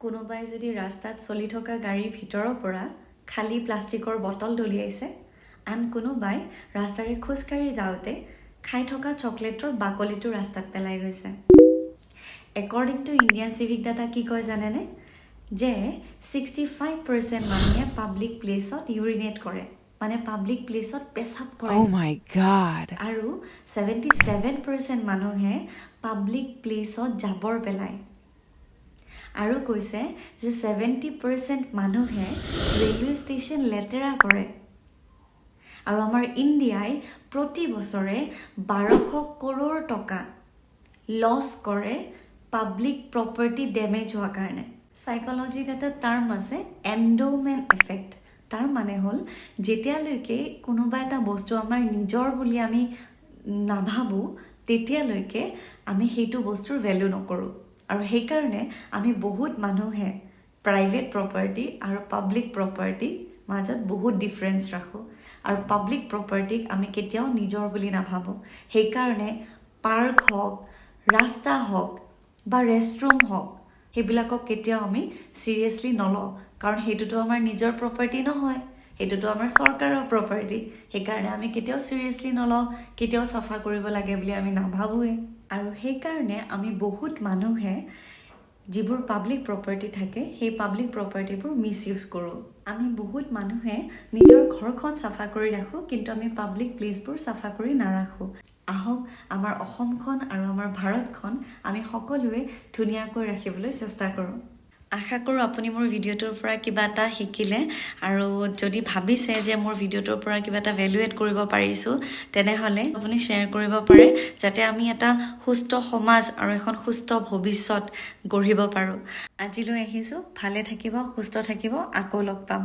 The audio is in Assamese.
কোনোবাই যদি ৰাস্তাত চলি থকা গাড়ীৰ ভিতৰৰ পৰা খালী প্লাষ্টিকৰ বটল দলিয়াইছে, আন কোনোবাই ৰাস্তাৰে খোজকাঢ়ি যাওঁতে খাই থকা চকলেটৰ বাকলিটো ৰাস্তাত পেলাই গৈছে। According to Indian civic data কি কয় জানেনে? যে 65% মানুহে পাব্লিক প্লেচত ইউৰিনেট কৰে, মানে পাব্লিক প্লেচত পেচাব কৰে। Oh my God. আৰু 77% মানুহে পাব্লিক প্লেচত জাবৰ পেলায়। আৰু কৈছে যে 70% মানুহে ৰেলৱে ষ্টেচন লেতেৰা কৰে। আৰু আমাৰ ইণ্ডিয়াই প্ৰতি বছৰে 1200 কৰোৰ টকা লছ কৰে পাব্লিক প্ৰপাৰ্টি ডেমেজ হোৱাৰ কাৰণে। সাইকোলজিত এটা টাৰ্ম আছে, এণ্ড'মেণ্ট এফেক্ট। তাৰ মানে হ'ল যেতিয়ালৈকে কোনোবা এটা বস্তু আমাৰ নিজৰ বুলি আমি নাভাবোঁ, তেতিয়ালৈকে আমি সেইটো বস্তুৰ ভেলু নকৰোঁ। আৰু সেইকাৰণে আমি বহুত মানুহে প্ৰাইভেট প্ৰপাৰ্টি আৰু পাব্লিক প্ৰপাৰ্টিৰ মাজত বহুত ডিফাৰেঞ্চ ৰাখোঁ। আৰু পাব্লিক প্ৰপাৰ্টিক আমি কেতিয়াও নিজৰ বুলি নাভাবোঁ। সেইকাৰণে পাৰ্ক হওক, ৰাস্তা হওক বা ৰেষ্টৰুম হওক, সেইবিলাকক কেতিয়াও আমি চিৰিয়াছলি নলওঁ, কাৰণ সেইটোতো আমাৰ নিজৰ প্ৰপাৰ্টি নহয়, সেইটোতো আমাৰ চৰকাৰৰ প্ৰপাৰ্টি। সেইকাৰণে আমি কেতিয়াও চিৰিয়াছলি নলওঁ, কেতিয়াও চাফা কৰিব লাগে বুলি আমি নাভাবোঁৱে। আৰু সেইকাৰণে আমি বহুত মানুহে যিবোৰ পাব্লিক প্ৰপাৰ্টি থাকে, সেই পাব্লিক প্ৰপাৰ্টিবোৰ মিছ ইউজ কৰোঁ। আমি বহুত মানুহে নিজৰ ঘৰখন চাফা কৰি ৰাখোঁ, কিন্তু আমি পাব্লিক প্লেচবোৰ চাফা কৰি নাৰাখোঁ। আহক আমাৰ অসমখন আৰু আমাৰ ভাৰতখন আমি সকলোৱে ধুনীয়াকৈ ৰাখিবলৈ চেষ্টা কৰোঁ। আশা কৰোঁ আপুনি মোৰ ভিডিঅ'টোৰ পৰা কিবা এটা শিকিলে, আৰু যদি ভাবিছে যে মোৰ ভিডিঅ'টোৰ পৰা কিবা এটা ভেলু এড কৰিব পাৰিছোঁ, তেনেহ'লে আপুনি শ্বেয়াৰ কৰিব পাৰে, যাতে আমি এটা সুস্থ সমাজ আৰু এখন সুস্থ ভৱিষ্যত গঢ়িব পাৰোঁ। আজিলৈ আহিছোঁ, ভালে থাকিব, সুস্থ থাকিব, আকৌ লগ পাম।